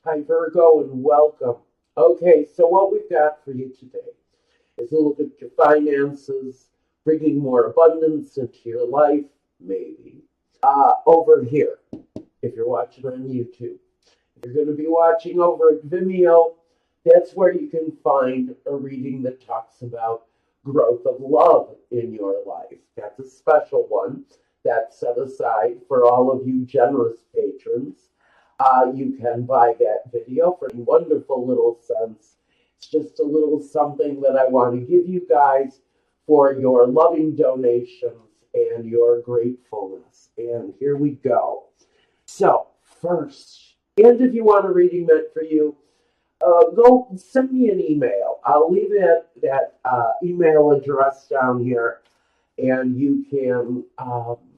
Hi, Virgo, and welcome. Okay, so what we've got for you today is a look at your finances, bringing more abundance into your life, maybe. Over here, if you're watching on YouTube. If you're going to be watching over at Vimeo, that's where you can find a reading that talks about growth of love in your life. That's a special one that's set aside for all of you generous patrons. You can buy that video for a wonderful little cents. It's just a little something that I want to give you guys for your loving donations and your gratefulness. And here we go. So, first, and if you want a reading meant for you, go send me an email. I'll leave that email address down here, and you can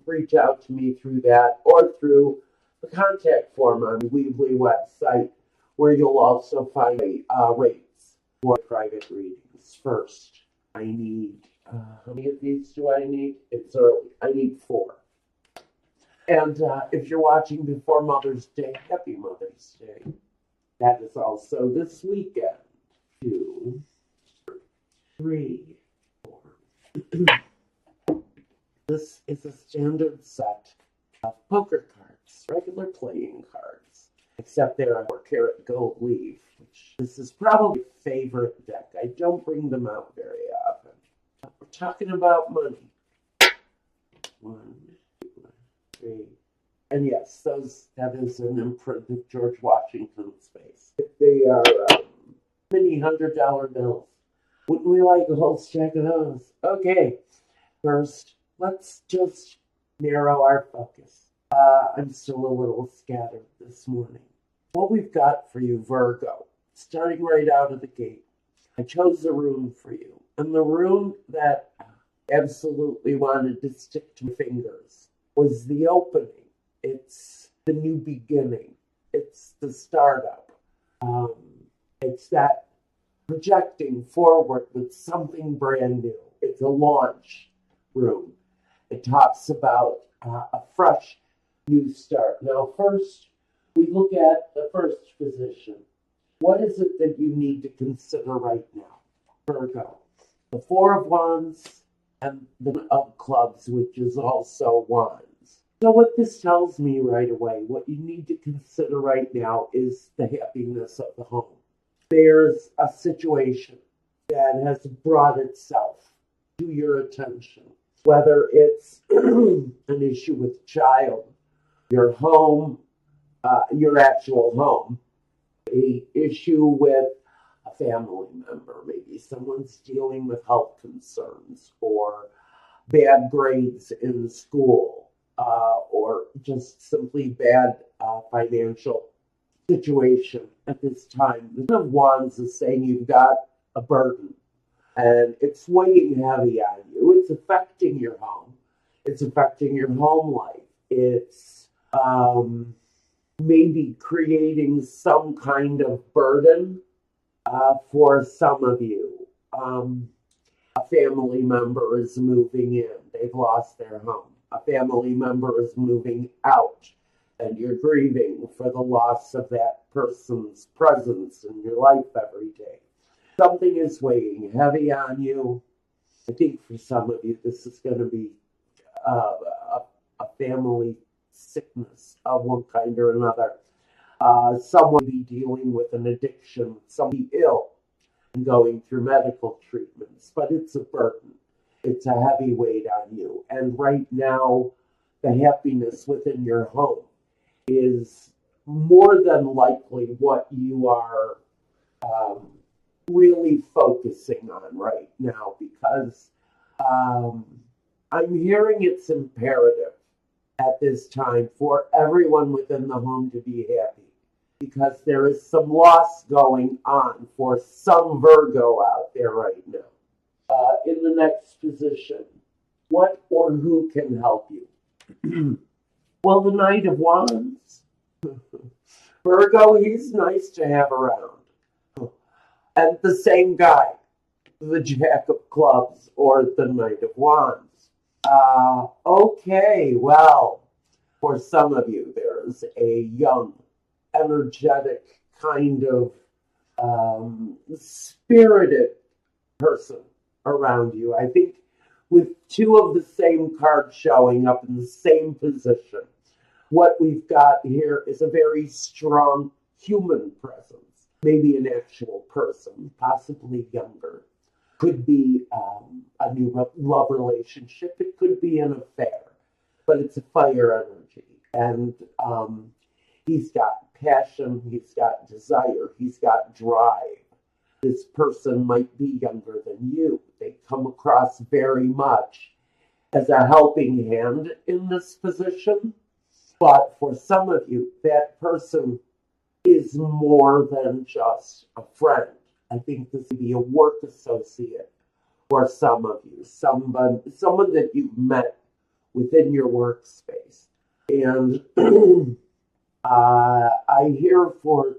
reach out to me through that or through the contact form on the Weebly website, where you'll also find rates for private readings. First, I need, how many of these do I need? It's early. I need 4. And if you're watching before Mother's Day, happy Mother's Day. That is also this weekend. 2, 3, 4. This is a standard set of poker cards, regular playing cards, except they're a 4-karat gold leaf, which this is probably my favorite deck. I don't bring them out very often. We're talking about money. 1, 2, 3. And yes, that is an imprint of George Washington's face. They are mini $100 bills. Wouldn't we like a whole stack of those? Okay, first, let's just narrow our focus. I'm still a little scattered this morning. What we've got for you, Virgo, starting right out of the gate, I chose the rune for you. And the rune that I absolutely wanted to stick to my fingers was the opening. It's the new beginning. It's the startup. It's that projecting forward with something brand new. It's a launch rune. It talks about a fresh new start. Now, first, we look at the first position. What is it that you need to consider right now, Virgo? The 4 of Wands and the of Clubs, which is also Wands. So what this tells me right away, what you need to consider right now is the happiness of the home. There's a situation that has brought itself to your attention, whether it's an issue with a child, your home, your actual home, an issue with a family member, maybe someone's dealing with health concerns or bad grades in school. Or just simply bad financial situation at this time. The Ten of Wands is saying you've got a burden, and it's weighing heavy on you. It's affecting your home. It's affecting your home life. It's maybe creating some kind of burden for some of you. A family member is moving in. They've lost their home. A family member is moving out, and you're grieving for the loss of that person's presence in your life every day. Something is weighing heavy on you. I think for some of you, this is going to be a family sickness of one kind or another. Someone be dealing with an addiction, somebody ill and going through medical treatments, but it's a burden. It's a heavy weight on you. And right now, the happiness within your home is more than likely what you are really focusing on right now, because I'm hearing it's imperative at this time for everyone within the home to be happy, because there is some loss going on for some Virgo out there right now. In the next position, what or who can help you? Well, the Knight of Wands. Virgo, he's nice to have around. And the same guy, the Jack of Clubs or the Knight of Wands. Okay, well, for some of you, there's a young, energetic kind of spirited person around you. I think with two of the same cards showing up in the same position, what we've got here is a very strong human presence. Maybe an actual person, possibly younger. Could be a new love relationship. It could be an affair. But it's a fire energy. And he's got passion. He's got desire. He's got drive. This person might be younger than you. They come across very much as a helping hand in this position. But for some of you, that person is more than just a friend. I think this would be a work associate for some of you, someone that you've met within your workspace. And I hear for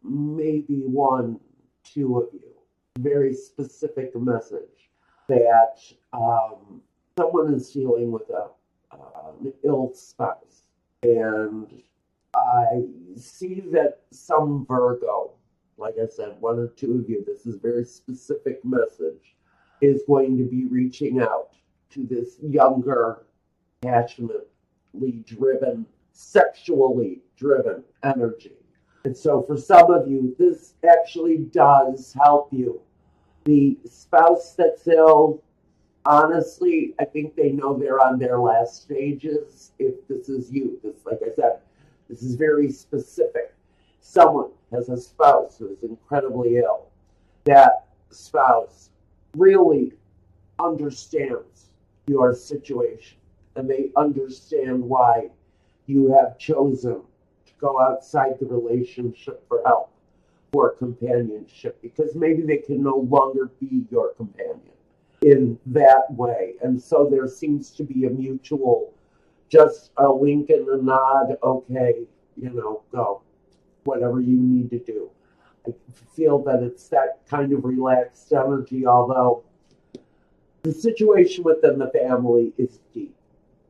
maybe one, two of you, very specific message that someone is dealing with an ill spouse. And I see that some Virgo, like I said, one or two of you, this is a very specific message, is going to be reaching out to this younger, passionately driven, sexually driven energy. And so for some of you, this actually does help you. The spouse that's ill, honestly, I think they know they're on their last stages. If this is you, this, like I said, this is very specific. Someone has a spouse who is incredibly ill. That spouse really understands your situation, and they understand why you have chosen to go outside the relationship for help, for companionship, because maybe they can no longer be your companion in that way. And so there seems to be a mutual, just a wink and a nod, okay, go, whatever you need to do. I feel that it's that kind of relaxed energy, although the situation within the family is deep,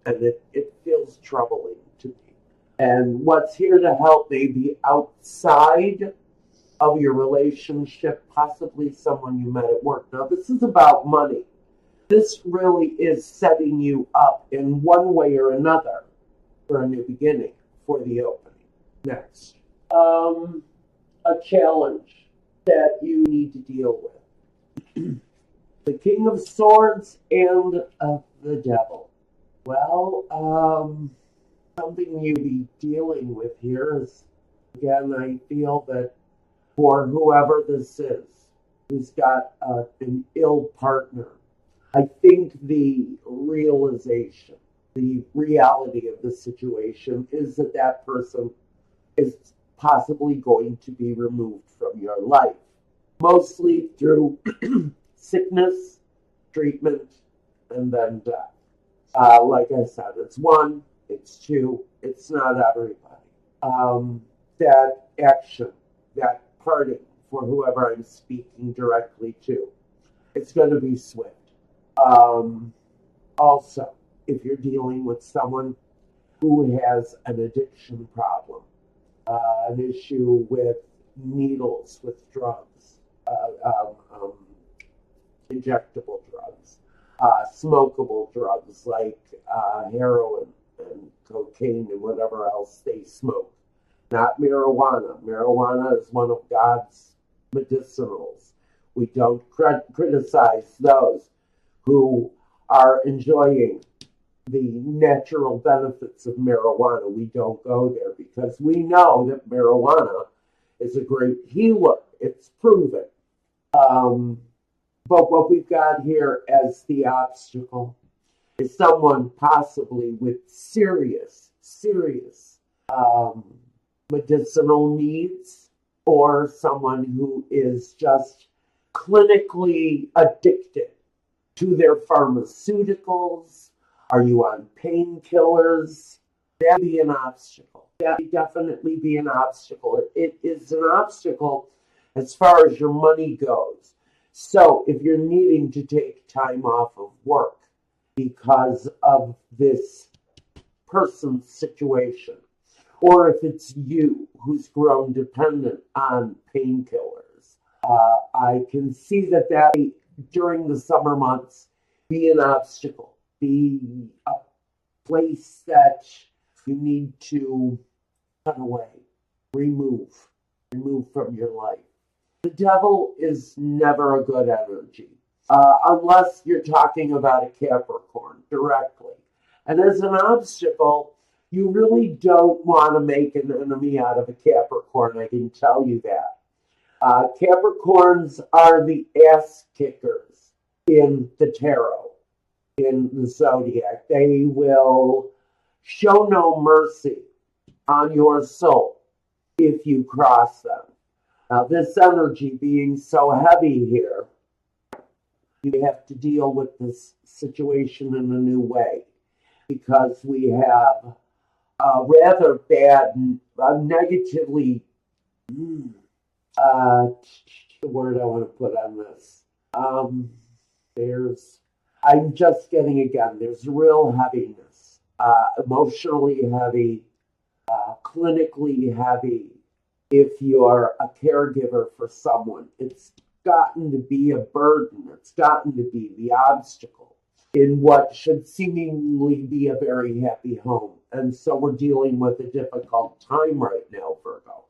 and it feels troubling to me. And what's here to help may be outside of your relationship, possibly someone you met at work. Now, this is about money. This really is setting you up in one way or another for a new beginning, for the opening. Next, a challenge that you need to deal with. The King of Swords and the Devil. Well, something you be dealing with here is, again, I feel that for whoever this is, who's got an ill partner, I think the realization, the reality of the situation is that that person is possibly going to be removed from your life, mostly through sickness, treatment, and then death. Like I said, it's one, it's two, it's not everybody. That action, that parting for whoever I'm speaking directly to, it's going to be swift. Also, if you're dealing with someone who has an addiction problem, an issue with needles, with drugs, injectable drugs, smokable drugs like heroin and cocaine and whatever else they smoke. Not marijuana. Marijuana is one of God's medicinals. We don't criticize those who are enjoying the natural benefits of marijuana. We don't go there because we know that marijuana is a great healer. It's proven. But what we've got here as the obstacle is someone possibly with serious medicinal needs, or someone who is just clinically addicted to their pharmaceuticals. Are you on painkillers? That would be an obstacle. That would definitely be an obstacle. It is an obstacle as far as your money goes. So if you're needing to take time off of work because of this person's situation, or if it's you who's grown dependent on painkillers. I can see that during the summer months be an obstacle, be a place that you need to cut away, remove from your life. The devil is never a good energy, unless you're talking about a Capricorn directly. And as an obstacle, you really don't want to make an enemy out of a Capricorn, I can tell you that. Capricorns are the ass kickers in the tarot, in the zodiac. They will show no mercy on your soul if you cross them. Now, this energy being so heavy here, you have to deal with this situation in a new way, because we have a rather bad, negatively, the word I want to put on this. I'm just getting again, there's real heaviness, emotionally heavy, clinically heavy. If you're a caregiver for someone, it's gotten to be a burden. It's gotten to be the obstacle in what should seemingly be a very happy home. And so we're dealing with a difficult time right now, Virgo.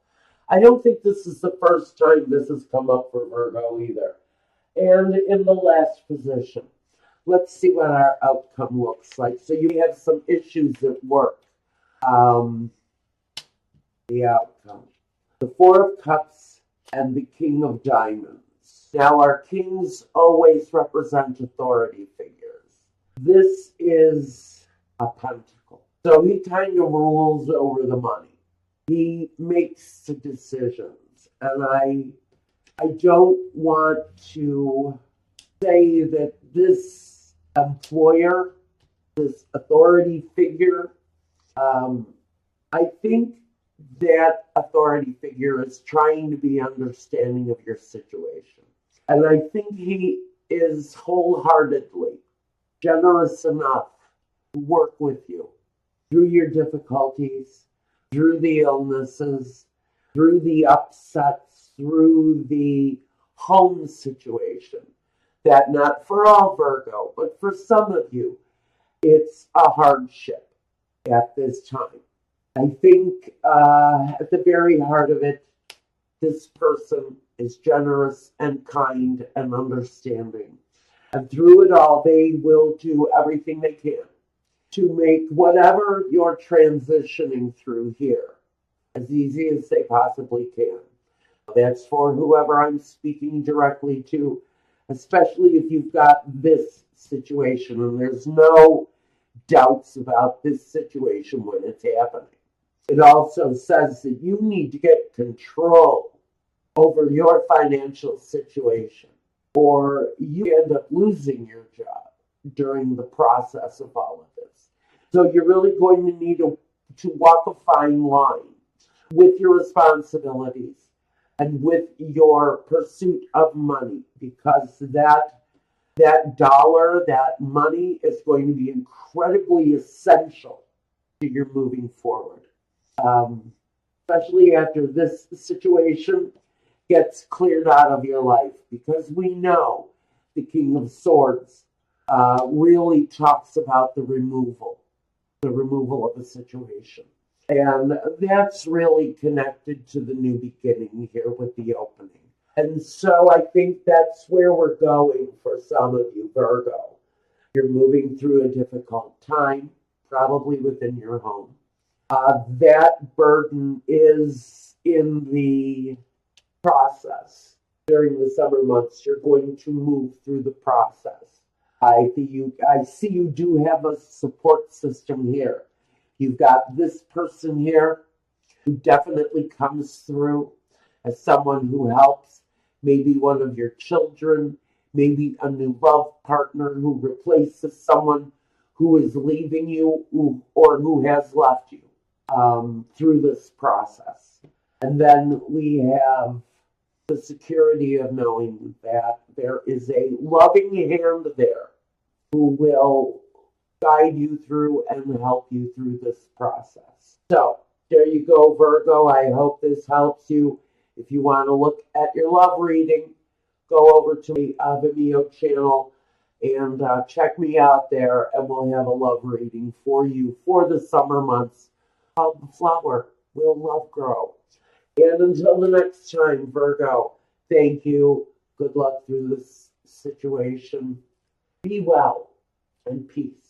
I don't think this is the first time this has come up for Virgo either. And in the last position, let's see what our outcome looks like. So you have some issues at work. The outcome. The Four of Cups and the King of Diamonds. Now, our kings always represent authority figures. This is a pentacle. So he kind of rules over the money. He makes the decisions. And I don't want to say that this employer, this authority figure, I think that authority figure is trying to be understanding of your situation. And I think he is wholeheartedly generous enough to work with you through your difficulties, through the illnesses, through the upsets, through the home situation. That not for all Virgo, but for some of you, it's a hardship at this time. I think at the very heart of it, this person is generous and kind and understanding. And through it all, they will do everything they can to make whatever you're transitioning through here as easy as they possibly can. That's for whoever I'm speaking directly to, especially if you've got this situation and there's no doubts about this situation when it's happening. It also says that you need to get control over your financial situation, or you end up losing your job during the process of all of this. So you're really going to need to walk a fine line with your responsibilities and with your pursuit of money, because that dollar, that money is going to be incredibly essential to your moving forward. Especially after this situation gets cleared out of your life, because we know the King of Swords really talks about the removal of a situation. And that's really connected to the new beginning here with the opening. And so I think that's where we're going for some of you, Virgo. You're moving through a difficult time, probably within your home. That burden is in the process. During the summer months, you're going to move through the process. I see you do have a support system here. You've got this person here who definitely comes through as someone who helps. Maybe one of your children, maybe a new love partner who replaces someone who is leaving you or who has left you through this process. And then we have the security of knowing that there is a loving hand there who will guide you through and help you through this process. So There you go, Virgo. I hope this helps you. If you want to look at your love reading, go over to the Vimeo channel and check me out there, and we'll have a love reading for you for the summer months called The Flower Will Love Grow. And until the next time, Virgo, thank you. Good luck through this situation. Be well and peace.